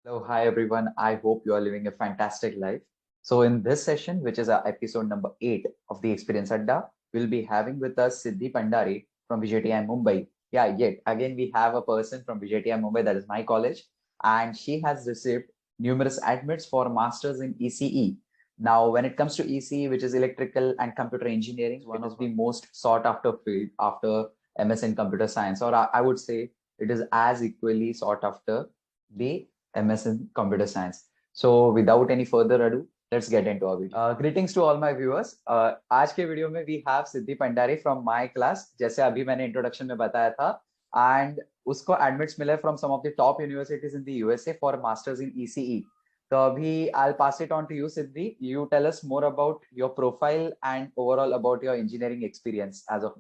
Hello, hi everyone. I hope you are living a fantastic life. So, in this session, which is our episode number 8 of the Experience Adda, we'll be having with us Siddhi Pandare from VJTI Mumbai. Yeah, yet again, we have a person from VJTI Mumbai, that is my college, and she has received numerous admits for masters in ECE. Now, when it comes to ECE, which is electrical and computer engineering, one of the most sought after field after MS in computer science, or I would say it is as equally sought after the MS in computer science. So without any further ado, let's get into our video. Greetings to all my viewers. आज के video में we have Siddhi Bhandari from my class. जैसे अभी मैंने introduction में बताया था, and उसको admits मिले from some of the top universities in the USA for masters in ECE. तो अभी I'll pass it on to you, Siddhi. You tell us more about your profile and overall about your engineering experience as of.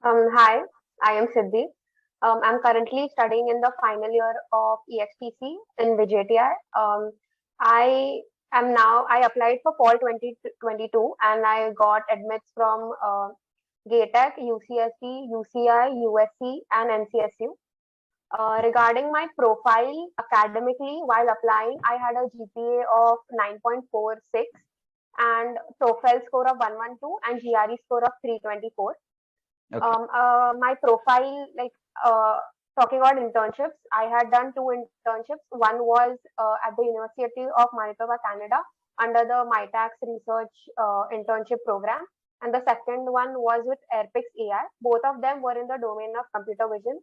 Hi, I am Siddhi. I'm currently studying in the final year of EXTC in VJTI. I applied for fall 2022 and I got admits from GTech, UCSC, UCI, USC and NCSU. Regarding my profile academically, while applying, I had a GPA of 9.46 and TOEFL score of 112 and GRE score of 324. Okay. My profile, talking about internships, I had done 2 internships. One was at the University of Manitoba, Canada, under the MyTax Research internship program, and the second one was with Airpix AI. Both of them were in the domain of computer vision.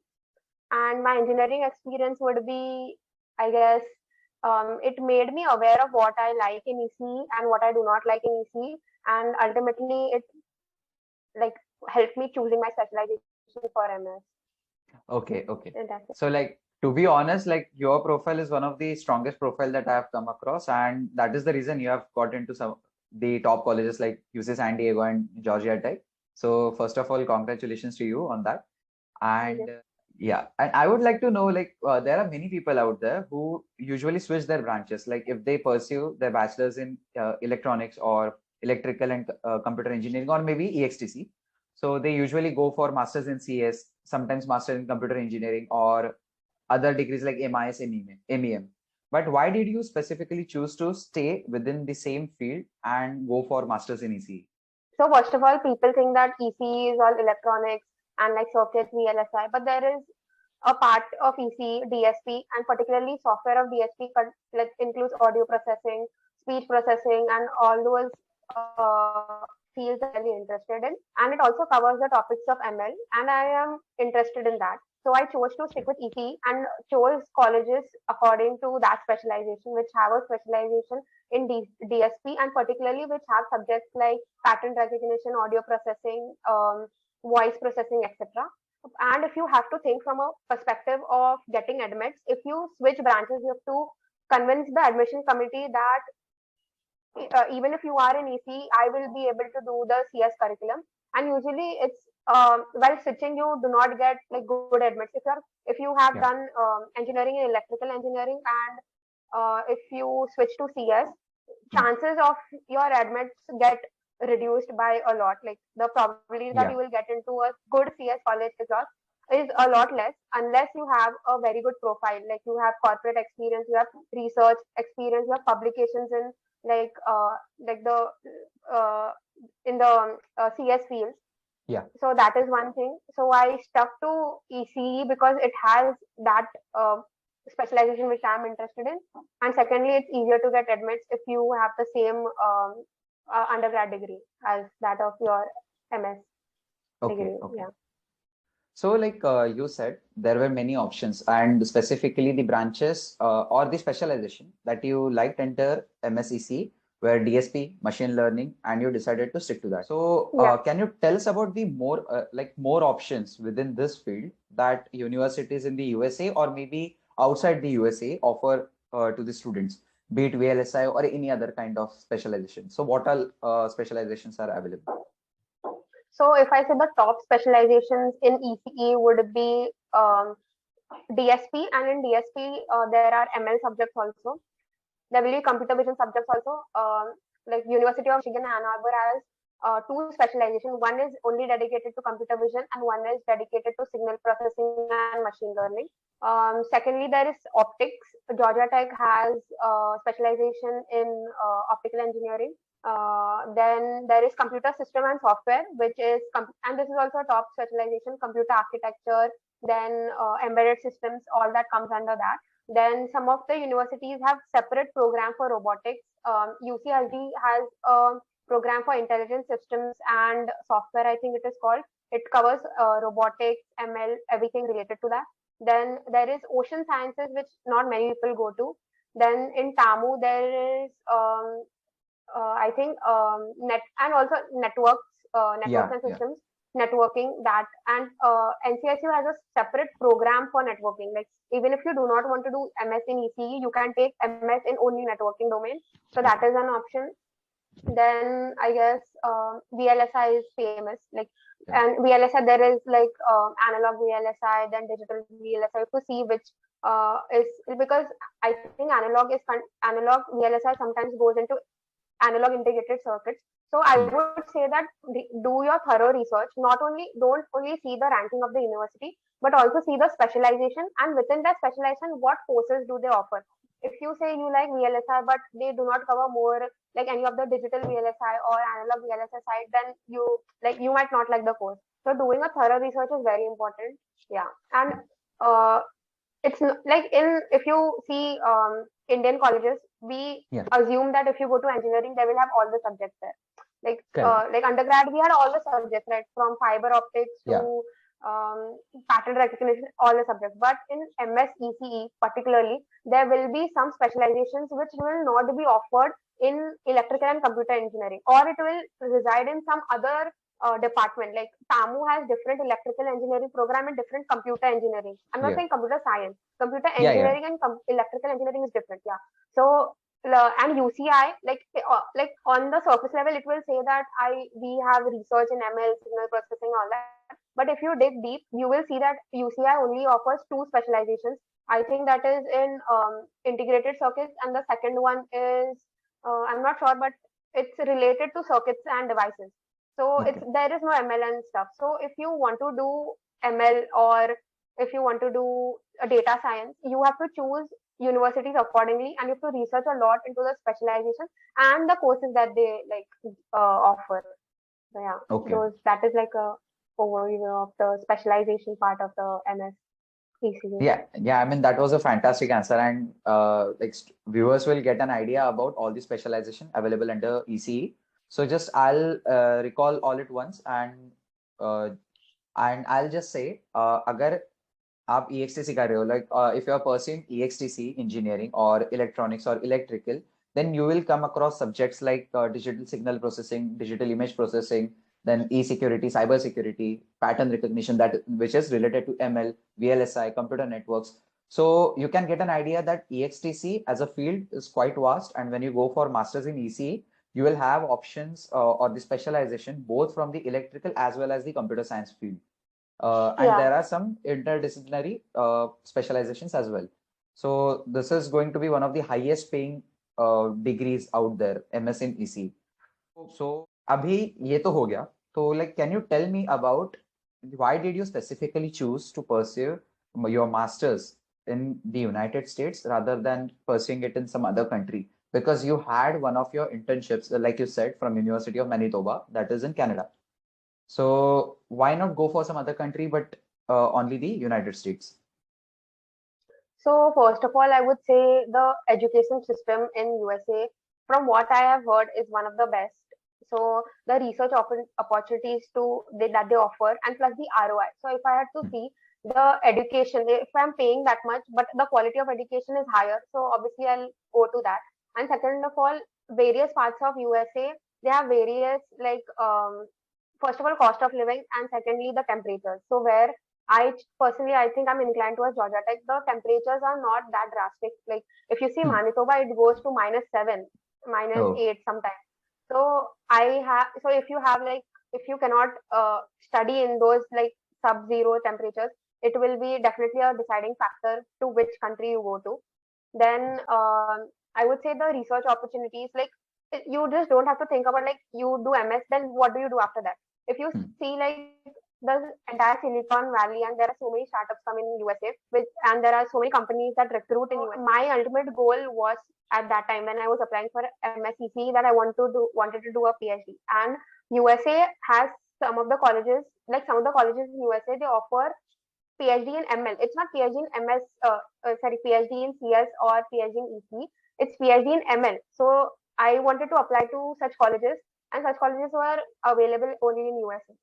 And my engineering experience would be, I guess, it made me aware of what I like in ECE and what I do not like in ECE, and ultimately it like helped me choosing my specialization for MS. Okay. And that's it. So, like, to be honest, like your profile is one of the strongest profile that I have come across, and that is the reason you have got into some the top colleges like UC San Diego and Georgia Tech. So, first of all, congratulations to you on that. Thank And you. yeah, and I would like to know, like, there are many people out there who usually switch their branches. Like, if they pursue their bachelor's in electronics or electrical and computer engineering, or maybe EXTC, so they usually go for masters in CS, sometimes master in computer engineering, or other degrees like MIS and MEM. But why did you specifically choose to stay within the same field and go for masters in ECE? So first of all, people think that ECE is all electronics and like circuits, VLSI, but there is a part of ECE, DSP, and particularly software of DSP like includes audio processing, speech processing, and all those fields I'm really interested in. And it also covers the topics of ML, and I am interested in that. So I chose to stick with ECE and chose colleges according to that specialization, which have a specialization in DSP and particularly which have subjects like pattern recognition, audio processing, voice processing, etc. And if you have to think from a perspective of getting admits, if you switch branches, you have to convince the admission committee that even if you are in EC, I will be able to do the CS curriculum. And usually, it's while switching, you do not get like good admits. If you have Yeah. done engineering in electrical engineering and if you switch to CS, Hmm. chances of your admits get reduced by a lot. Like the probability that you Yeah. will get into a good CS college is a lot less unless you have a very good profile. Like you have corporate experience, you have research experience, you have publications in like the uh, in the CS field. Yeah. So that is one thing. So I stuck to ECE because it has that specialization which I'm interested in. And secondly, it's easier to get admits if you have the same undergrad degree as that of your MS Okay. degree. Okay. Yeah. So, like you said, there were many options, and specifically the branches or the specialization that you liked enter MSEC were DSP, machine learning, and you decided to stick to that. So, Yeah. can you tell us about the more options within this field that universities in the USA or maybe outside the USA offer to the students, be it VLSI or any other kind of specialization? So, what all specializations are available? So if I say the top specializations in ECE would be DSP, and in DSP there are ML subjects also. There will be computer vision subjects also. Like University of Michigan Ann Arbor has two specializations. One is only dedicated to computer vision, and one is dedicated to signal processing and machine learning. Secondly, there is optics. Georgia Tech has specialization in optical engineering. Then there is computer system and software, which is and this is also a top specialization, computer architecture, then embedded systems, all that comes under that. Then some of the universities have separate program for robotics. UCSD has a program for intelligent systems and software, I think it is called. It covers robotics, ML, everything related to that. Then there is ocean sciences, which not many people go to. Then in TAMU there is I think net and also networks and systems, networking that, and NCSU has a separate program for networking. Like even if you do not want to do MS in ECE, you can take MS in only networking domain. So that is an option. Then I guess VLSI is famous. Like and VLSI there is like analog VLSI, then digital VLSI to see which is because I think analog VLSI sometimes goes into analog integrated circuits. So I would say that do your thorough research. Don't only see the ranking of the university, but also see the specialization, and within that specialization, what courses do they offer. If you say you like VLSI, but they do not cover more like any of the digital VLSI or analog VLSI side, then you might not like the course. So doing a thorough research is very important. Yeah, and it's like if you see Indian colleges, we assume that if you go to engineering, they will have all the subjects there. Like undergrad, we had all the subjects, right, from fiber optics to pattern recognition, all the subjects. But in MS-ECE particularly, there will be some specializations which will not be offered in electrical and computer engineering, or it will reside in some other department. Like TAMU has different electrical engineering program and different computer engineering. I'm not saying computer science. Computer engineering and electrical engineering is different. Yeah. So and UCI, like on the surface level, it will say that we have research in ML, signal processing, all that. But if you dig deep, you will see that UCI only offers two specializations. I think that is in integrated circuits, and the second one is I'm not sure, but it's related to circuits and devices. So there is no ML and stuff. So if you want to do ML or if you want to do a data science, you have to choose universities accordingly, and you have to research a lot into the specialization and the courses that they offer. So yeah, that is like a overview of the specialization part of the MS ECE. I mean, that was a fantastic answer, and viewers will get an idea about all the specialization available under ECE. So just I'll recall all at once, and I'll just say अगर आप EXTC कर रहे हो, like if you are pursuing EXTC engineering or electronics or electrical, then you will come across subjects like digital signal processing, digital image processing, then e-security, cyber security, pattern recognition, that which is related to ML, VLSI, computer networks. So you can get an idea that EXTC as a field is quite vast, and when you go for masters in ECE, you will have options or the specialization both from the electrical as well as the computer science field. And there are some interdisciplinary specializations as well. So this is going to be one of the highest paying degrees out there, MS in ECE. So abhi ye to ho gaya. So like, can you tell me about why did you specifically choose to pursue your masters in the United States rather than pursuing it in some other country? Because you had one of your internships, like you said, from University of Manitoba, that is in Canada. So why not go for some other country, but only the United States? So first of all, I would say the education system in USA, from what I have heard, is one of the best. So the research opportunities that they offer, and plus the ROI. So if I had to see the education, if I'm paying that much, but the quality of education is higher, so obviously I'll go to that. And second of all, various parts of USA, they have various first of all, cost of living, and secondly, the temperatures. So where I personally, I think I'm inclined towards Georgia Tech. The temperatures are not that drastic. Like if you see Manitoba, it goes to -7, -8 sometimes. So if you cannot study in those like sub-zero temperatures, it will be definitely a deciding factor to which country you go to. Then I would say the research opportunities, like you just don't have to think about like you do MS, then what do you do after that? If you Hmm. see like the entire Silicon Valley and there are so many startups come in USA and there are so many companies that recruit in US. My ultimate goal was at that time when I was applying for MSEC that I wanted to do a PhD. And USA has some of the colleges, like some of the colleges in USA, they offer PhD in ML. It's not PhD in MS, PhD in CS or PhD in EC. It's PhD in ML. So I wanted to apply to such colleges, and such colleges were available only in USA.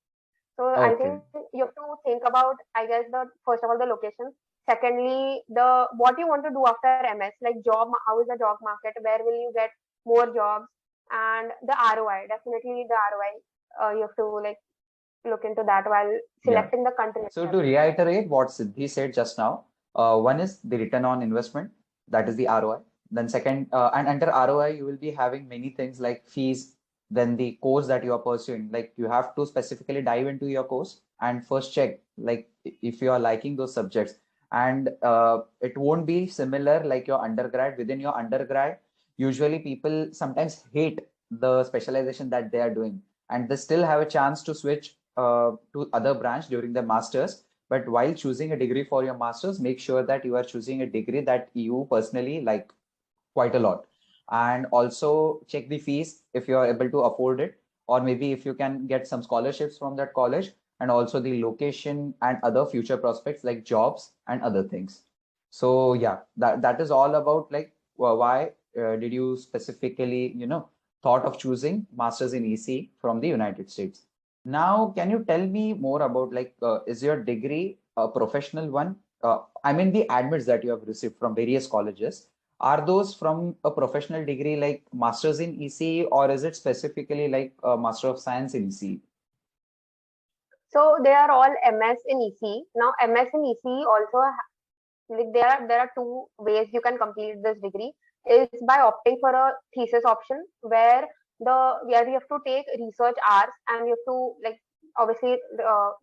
So I Okay. think you have to think about, I guess, the first of all the location. Secondly, the what you want to do after MS, like job. How is the job market? Where will you get more jobs? And the ROI. Definitely the ROI. You have to like look into that while Yeah. selecting the country So itself. to reiterate what Siddhi said just now, one is the return on investment, that is the ROI. Then second, and under ROI, you will be having many things like fees, then the course that you are pursuing. Like you have to specifically dive into your course and first check like if you are liking those subjects. And it won't be similar like your undergrad. Within your undergrad, usually people sometimes hate the specialization that they are doing, and they still have a chance to switch to other branch during the masters. But while choosing a degree for your masters, make sure that you are choosing a degree that you personally like quite a lot. And also check the fees if you are able to afford it, or maybe if you can get some scholarships from that college, and also the location and other future prospects like jobs and other things. So yeah, that is all about like why did you specifically, thought of choosing masters in EC from the United States. Now, can you tell me more about like is your degree a professional one? I mean the admits that you have received from various colleges, are those from a professional degree like Masters in EC, or is it specifically like a Master of Science in EC? So they are all MS in EC. Now MS in EC also like there are two ways you can complete this degree is by opting for a thesis option where you have to take research hours and you have to like obviously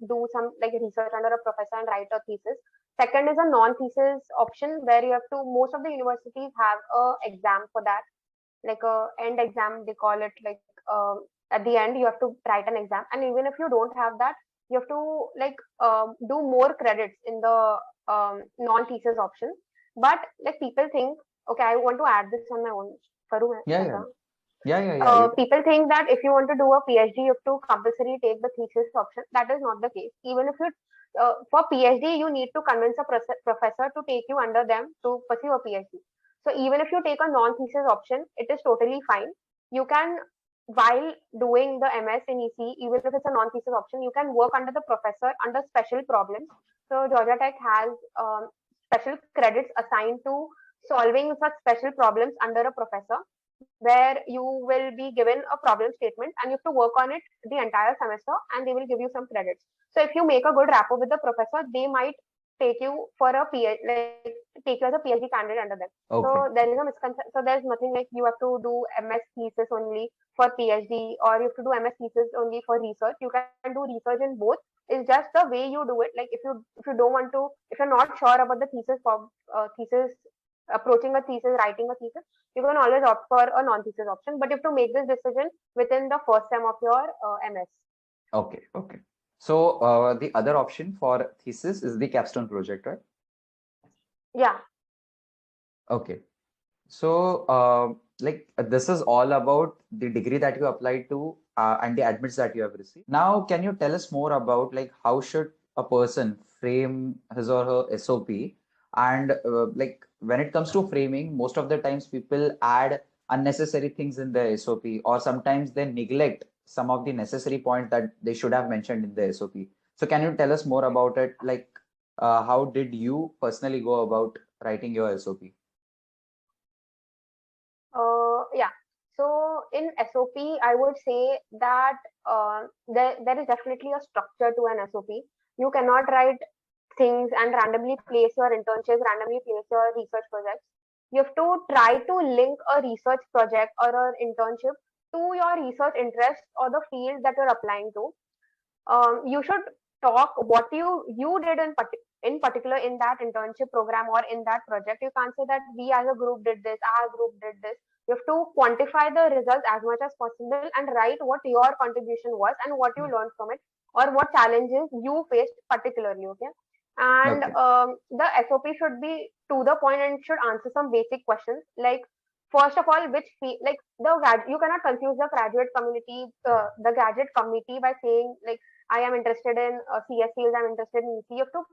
do some like research under a professor and write a thesis. Second is a non-thesis option where you have to most of the universities have a exam for that, like a end exam they call it, like at the end you have to write an exam, and even if you don't have that you have to like do more credits in the non-thesis option. But like people think, okay, I want to add this on my own. Karu main Yeah, yeah, aisa? yeah, yeah, yeah. You can. People think that if you want to do a PhD, you have to compulsory take the thesis option. That is not the case. Even if you for PhD, you need to convince a professor to take you under them to pursue a PhD. So even if you take a non-thesis option, it is totally fine. You can, while doing the MS in EC, even if it's a non-thesis option, you can work under the professor under special problems. So Georgia Tech has special credits assigned to solving such special problems under a professor, where you will be given a problem statement and you have to work on it the entire semester and they will give you some credits. So if you make a good rapport with the professor, they might take you for a PhD, like take you as a PhD candidate under them. So Okay. there is a misconception. So there's nothing like you have to do MS thesis only for PhD or you have to do MS thesis only for research. You can do research in both. It's just the way you do it. Like if you don't want to, if you're not sure about the thesis approaching a thesis, writing a thesis, you can always opt for a non-thesis option, but you have to make this decision within the first sem of your MS. Okay. Okay. So the other option for thesis is the capstone project, right? Yeah. Okay. So like this is all about the degree that you applied to and the admits that you have received. Now, can you tell us more about like how should a person frame his or her SOP? And like when it comes to framing, most of the times people add unnecessary things in the SOP, or sometimes they neglect some of the necessary points that they should have mentioned in the SOP. So can you tell us more about it? Like how did you personally go about writing your SOP? Yeah. So in SOP, I would say that there is definitely a structure to an SOP. You cannot write things and randomly place your internships, randomly place your research projects. You have to try to link a research project or an internship to your research interest or the field that you're applying to. You should talk what you did in particular in that internship program or in that project. You can't say that we as a group did this, our group did this. You have to quantify the results as much as possible and write what your contribution was and what you learned from it, or what challenges you faced particularly. Okay. And Okay. the SOP should be to the point and should answer some basic questions like, first of all, like you cannot confuse the graduate committee by saying like, I am interested in CS fields, I'm interested in EC. You have to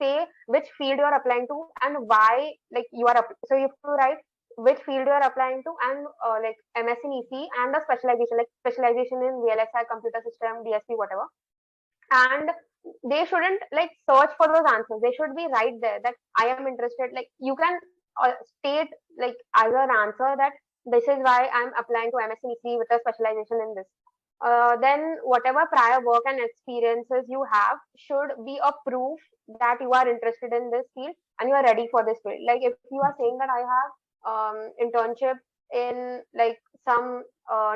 say which field you are applying to and why, like so you have to write which field you are applying to, and like MS in EC, and the specialization, like specialization in VLSI, computer system, DSP, whatever. And they shouldn't like search for those answers. They should be right there that I am interested. Like you can state like as an answer that this is why I'm applying to MSc with a specialization in this. Then whatever prior work and experiences you have should be a proof that you are interested in this field and you are ready for this field. Like if you are saying that I have internship in like some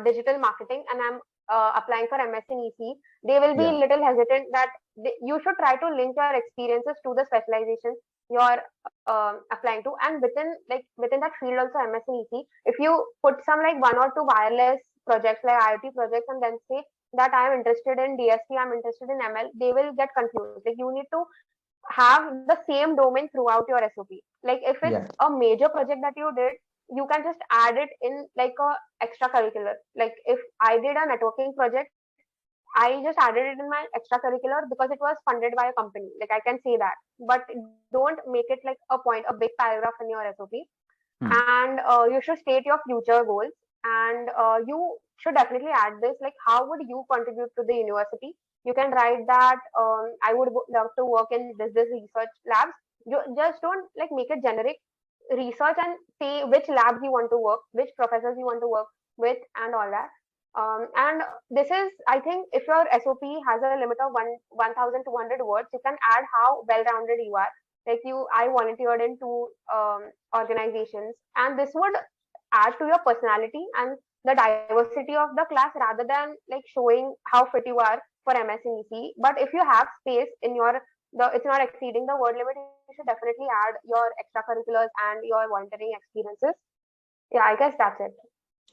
digital marketing and I'm applying for MS in EC, they will be Yeah. little hesitant that you should try to link your experiences to the specialization you're applying to, and within that field also MS and EC. If you put some like one or two wireless projects like IoT projects and then say that I am interested in DSP, I'm interested in ML, they will get confused. Like you need to have the same domain throughout your SOP. Like if it's Yeah. a major project that you did, you can just add it in like a extracurricular. Like if I did a networking project, I just added it in my extracurricular because it was funded by a company. Like I can say that, but don't make it like a point, a big paragraph in your SOP. Hmm. And you should state your future goals, and you should definitely add this, like how would you contribute to the university. You can write that I would love to work in this research labs. You just don't like make it generic. Research and say which labs you want to work, which professors you want to work with, and all that. And this is, I think, if your SOP has a limit of 1,200 words, you can add how well-rounded you are. Like I volunteered in two organizations, and this would add to your personality and the diversity of the class rather than like showing how fit you are for MS and EC. But if you have space in it's not exceeding the word limit, you should definitely add your extracurriculars and your volunteering experiences. Yeah, I guess that's it.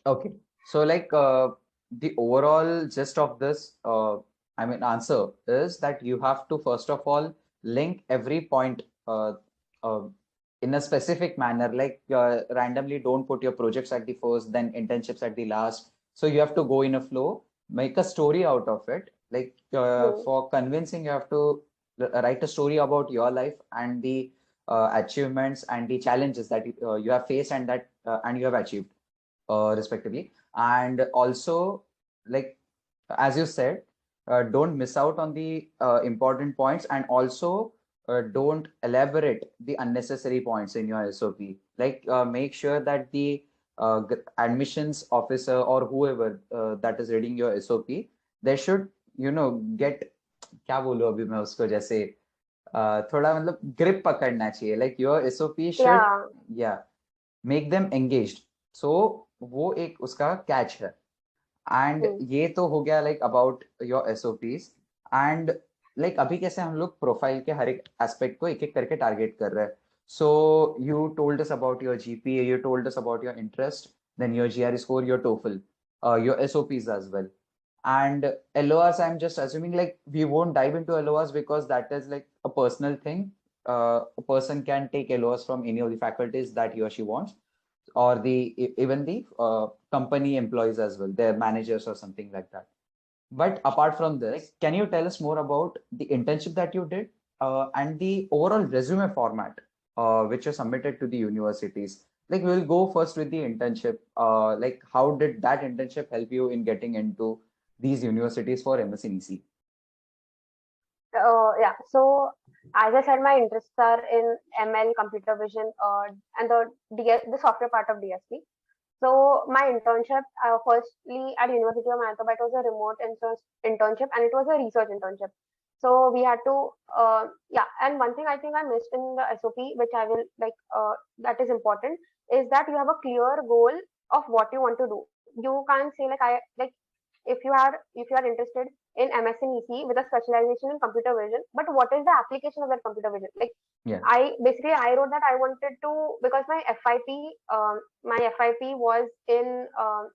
Okay. So like the overall gist of this, I mean, answer is that you have to first of all link every point uh, in a specific manner. Like randomly, don't put your projects at the first, then internships at the last. So you have to go in a flow, make a story out of it. Like Hmm. for convincing, you have to write a story about your life and the achievements and the challenges that you have faced and you have achieved respectively. And also, like as you said, don't miss out on the important points, and also don't elaborate the unnecessary points in your SOP. Like make sure that the admissions officer or whoever that is reading your SOP, they should get, क्या बोलूं अभी मैं उसको, जैसे थोड़ा मतलब grip पकड़ना चाहिए. Like your SOP should, Yeah. yeah, make them engaged. So वो एक उसका कैच है. And Hmm. ये तो हो गया like about your SOPs. And like अभी कैसे हम लोग प्रोफाइल के हर एक एस्पेक्ट को एक एक करके टारगेट कर रहे हैं. So you told us about your GPA, you told us about your interest, then your GRE score, your TOEFL, your SOPs as well. And LORs, I'm just assuming like we won't dive into LORs because that is like a personal thing. A person can take LORs from any of the faculties that he or she wants, or even the company employees as well, their managers or something like that. But apart from this, can you tell us more about the internship that you did and the overall resume format which you submitted to the universities? Like we'll go first with the internship. Like how did that internship help you in getting into these universities for MSc? Yeah. So as I said, my interests are in ML, computer vision, and the software part of DSP. So my internship, firstly at University of Manitoba, it was a remote internship, and it was a research internship. So we had to, yeah. And one thing I think I missed in the SOP, which I will like, that is important, is that you have a clear goal of what you want to do. You can't say like if you are interested in MS in EC with a specialization in computer vision. But what is the application of that computer vision? Like Yeah. I wrote that I wanted to, because my FIP was in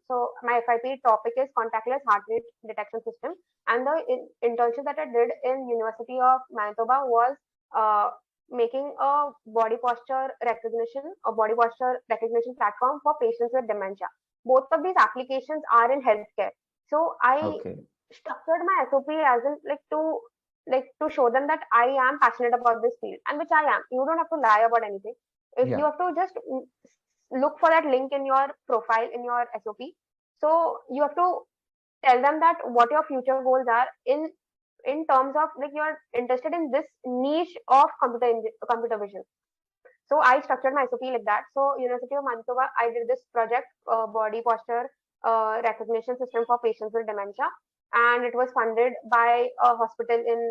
so my FIP topic is contactless heart rate detection system, and the internship that I did in University of Manitoba was uh, making a body posture recognition platform for patients with dementia. Both of these applications are in healthcare. So I Okay. structured my SOP as in to show them that I am passionate about this field, and which I am. You don't have to lie about anything. If you Yeah. have to just look for that link in your profile in your SOP. So you have to tell them that what your future goals are in terms of like you're interested in this niche of computer vision. So I structured my SOP like that. So University of Manitoba, I did this project, body posture recognition system for patients with dementia, and it was funded by a hospital in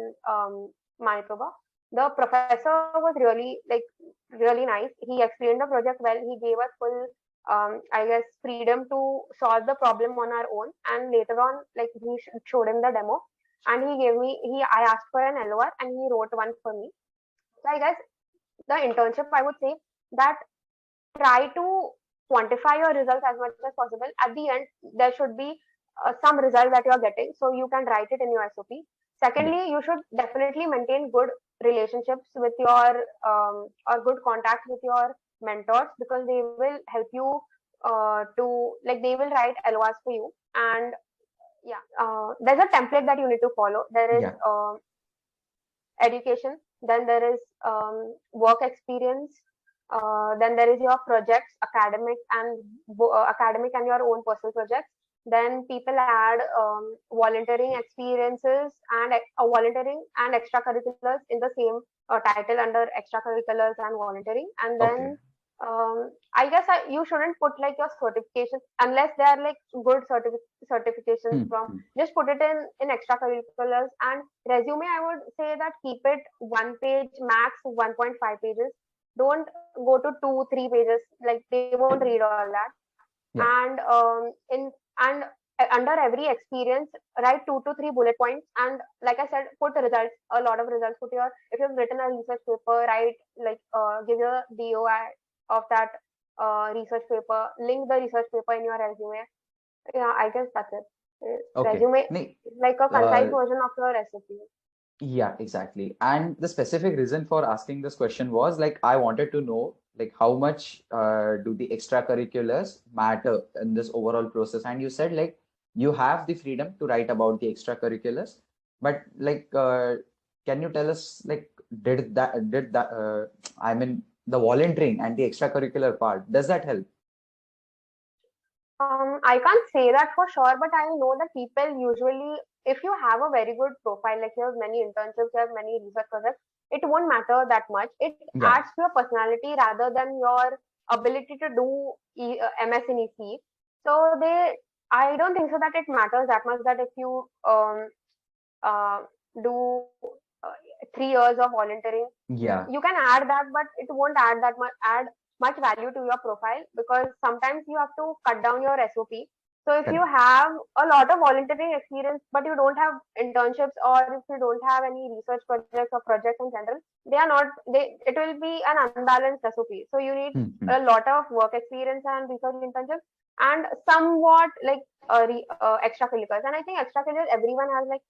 Manitoba. The professor was really nice. He explained the project well. He gave us full, I guess, freedom to solve the problem on our own. And later on, like we showed him the demo, and I asked for an LOR, and he wrote one for me. So I guess the internship, I would say that try to quantify your results as much as possible. At the end, there should be some result that you are getting, so you can write it in your SOP. Yeah. Secondly, you should definitely maintain good relationships with your or good contacts with your mentors, because they will help you to like they will write LORs for you. And yeah, there's a template that you need to follow. There is Yeah. education, then there is work experience, then there is your projects, academic and your own personal projects. Then people add volunteering experiences and volunteering and extracurriculars in the same title under extracurriculars and volunteering. And Okay. then I guess you shouldn't put like your certifications unless they are like good certifications Hmm. from. Hmm. Just put it in extracurriculars. And resume, I would say that keep it 1 page, max 1.5 pages. Don't go to 2-3 pages. Like they won't read all that. Yeah. And and under every experience, write 2 to 3 bullet points. And like I said, put results, a lot of results. Put your if you've written a research paper, write give your DOI of that research paper. Link the research paper in your resume. Yeah, I guess that's it. Okay. Resume Nee, is like a concise version of your recipe. yeah, exactly. And the specific reason for asking this question was like I wanted to know like how much do the extracurriculars matter in this overall process? And you said like you have the freedom to write about the extracurriculars, but like can you tell us like did that I mean the volunteering and the extracurricular part, does that help? I can't say that for sure, but I know that people usually, if you have a very good profile, like you have many internships, you have many research projects, it won't matter that much. It Yeah, adds to your personality rather than your ability to do MS in EC. So I don't think so that it matters that much that if you uh, do 3 years of volunteering, yeah, you can add that, but it won't add much value to your profile, because sometimes you have to cut down your SOP. So if you correct, have a lot of volunteering experience but you don't have internships, or if you don't have any research projects or projects in general, they are not they it will be an unbalanced SOP. So you need hmm, hmm. a lot of work experience and research internships, and somewhat like extracurriculars. And I think extracurriculars, everyone has like,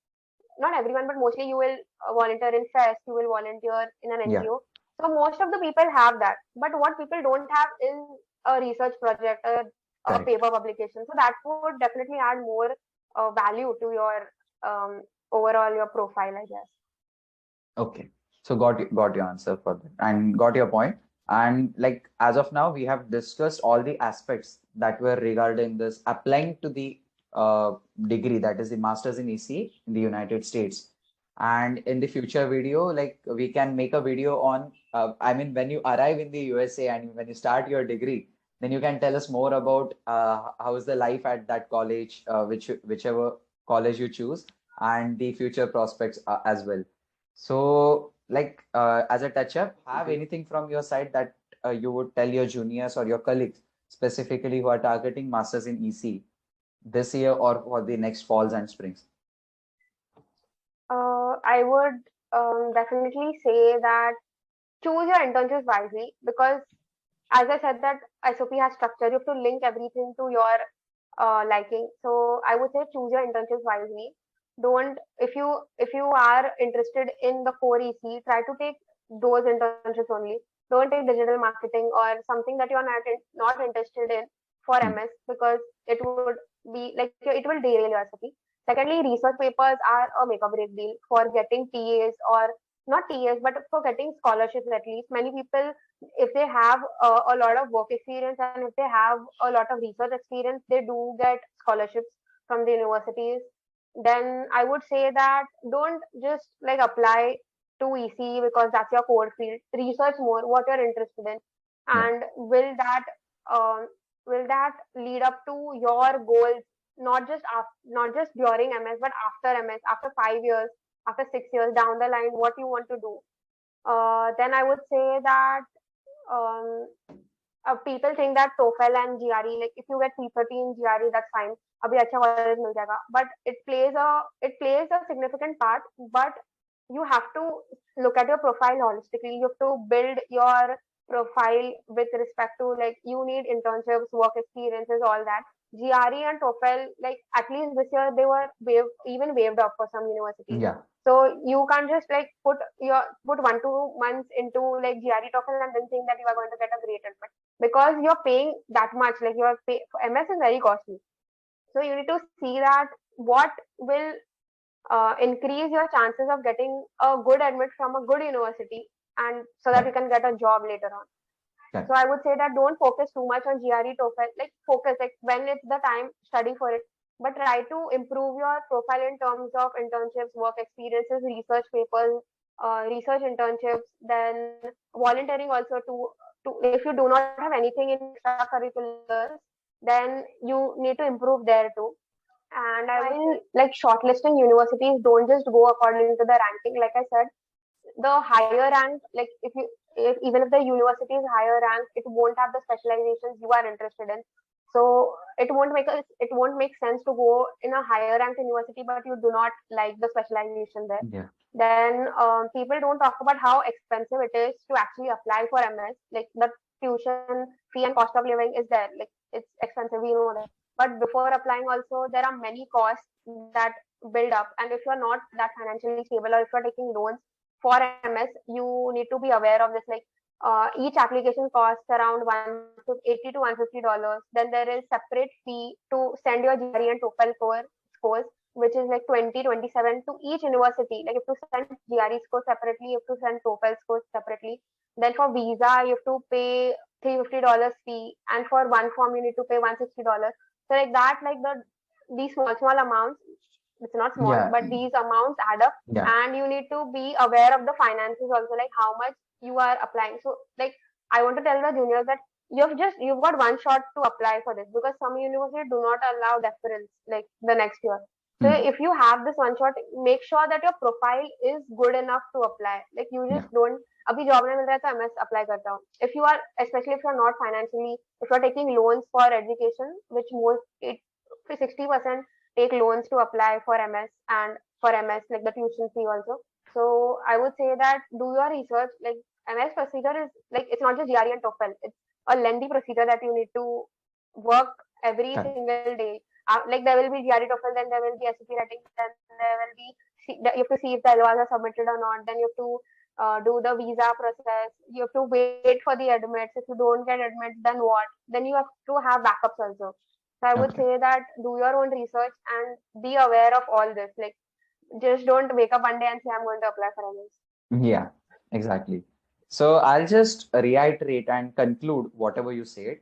not everyone, but mostly you will volunteer in fest, you will volunteer in an Yeah, NGO. So most of the people have that. But what people don't have is a research project, a correct. paper publication. So that would definitely add more value to your overall your profile, I guess. Okay, so got your answer for that and got your point. And like as of now, we have discussed all the aspects that were regarding this applying to the degree, that is the master's in EC in the United States. And in the future video, like we can make a video on, I mean, when you arrive in the USA and when you start your degree, then you can tell us more about how is the life at that college, whichever college you choose, and the future prospects as well. So, like, as a touch up, have anything from your side that you would tell your juniors or your colleagues, specifically who are targeting masters in EC this year or for the next falls and springs? I would definitely say that choose your internships wisely, because as I said that SOP has structure, you have to link everything to your liking. So I would say choose your internships wisely. Don't if you are interested in the core EC, try to take those internships only. Don't take digital marketing or something that you are not interested in for Hmm. MS, because it would be like it will derail your SOP. Secondly, research papers are a make or break deal for getting TAs, or not TAs, but for getting scholarships at least. Many people, if they have a lot of work experience and if they have a lot of research experience, they do get scholarships from the universities. Then I would say that don't just like apply to EC because that's your core field. Research more what you're interested in, Yeah. and um, will that lead up to your goals, not just during MS but after MS, after 5 years, after 6 years down the line, what you want to do. Then I would say that um, people think that TOEFL and GRE, like if you get 330 in GRE, that's fine. अभी अच्छा college मिल जाएगा. But it plays a significant part. But you have to look at your profile holistically. You have to build your profile with respect to, like, you need internships, work experiences, all that. GRE and TOEFL, like at least this year they were even waived off for some universities. Yeah. So you can't just like put 1 2 months into like GRE TOEFL and then think that you are going to get a great admit, because you're paying that much. Like MS is very costly, so you need to see that what will increase your chances of getting a good admit from a good university, and so that Yeah. you can get a job later on. Yeah. So I would say that don't focus too much on GRE TOEFL. Like focus, like when it's the time, study for it. But try to improve your profile in terms of internships, work experiences, research papers, research internships, then volunteering also. To if you do not have anything in extracurriculars, then you need to improve there too. And I would say, like, shortlisting universities don't just go according to the ranking. Like I said, the higher rank, like even if the university is higher rank, it won't have the specializations you are interested in. So it won't make sense to go in a higher ranked university but you do not like the specialization there. Yeah. Then people don't talk about how expensive it is to actually apply for MS. Like the tuition fee and cost of living is there. Like it's expensive, we know that. But before applying, also there are many costs that build up, and if you're not that financially stable or if you're taking loans for MS, you need to be aware of this. Like each application costs around 180 to $150. Then there is separate fee to send your GRE and TOEFL scores, which is like 20, 27 to each university. Like if you send GRE scores separately, you have to send TOEFL scores separately. Then for visa, you have to pay $350 fee, and for one form you need to pay $160. So like that, like these small amounts, it's not small, Yeah. but these amounts add up, Yeah. and you need to be aware of the finances also, like how much you are applying. So like I want to tell the juniors that you've got one shot to apply for this, because some universities do not allow deference like the next year. So Hmm. if you have this one shot, make sure that your profile is good enough to apply. Like you Yeah. just don't, अभी job नहीं मिल रहा है तो MS apply करता हूँ. If you are, especially if you are not financially, if you are taking loans for education, which most it 60% take loans to apply for MS, and for MS like the tuition fee also. So I would say that do your research. Like MS procedure is like it's not just GRE and TOEFL. It's a lengthy procedure that you need to work every Correct. single day. Like there will be GRE TOEFL, then there will be SOP writing, then there will be you have to see if the LOAs are submitted or not. Then you have to do the visa process. You have to wait for the admits. If you don't get admits, then what? Then you have to have backups also. So I would Okay. say that do your own research and be aware of all this. Like just don't wake up one day and say I'm going to apply for MS. Yeah, exactly. So I'll just reiterate and conclude whatever you said.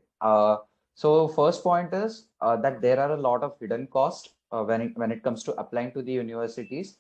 So first point is that there are a lot of hidden costs when it comes to applying to the universities,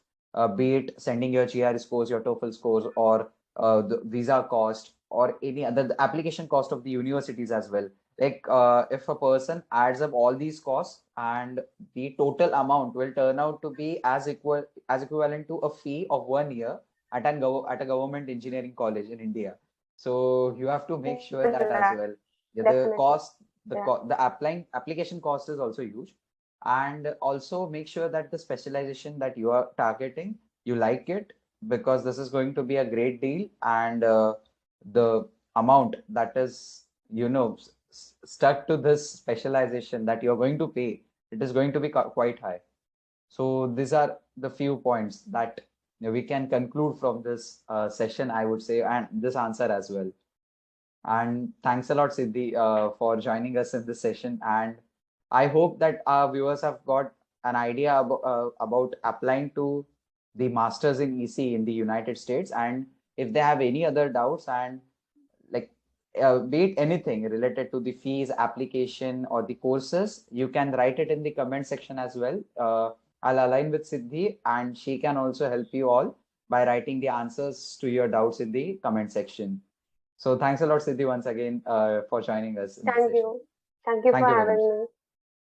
be it sending your GRE scores, your TOEFL scores, or the visa cost, or any other the application cost of the universities as well. Like if a person adds up all these costs, and the total amount will turn out to be as equivalent to a fee of 1 year at a government engineering college in India. So you have to make sure that as Yeah, well. Yeah, the definitely. cost, Yeah. the applying application cost is also huge, and also make sure that the specialization that you are targeting you like it, because this is going to be a great deal, and the amount that is, stuck to this specialization that you're going to pay, it is going to be quite high. So these are the few points that we can conclude from this session, I would say, and this answer as well. And thanks a lot, Siddhi, for joining us in this session. And I hope that our viewers have got an idea about applying to the masters in EC in the United States. And if they have any other doubts, and like be it anything related to the fees, application, or the courses, you can write it in the comment section as well. I'll align with Siddhi, and she can also help you all by writing the answers to your doubts in the comment section. So thanks a lot, Siddhi, once again for joining us in this Thank session. you. Thank you Thank for you very much. having me.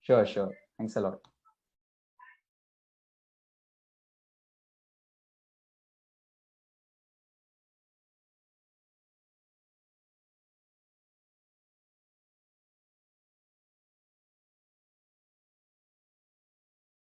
Sure, sure. Thanks a lot.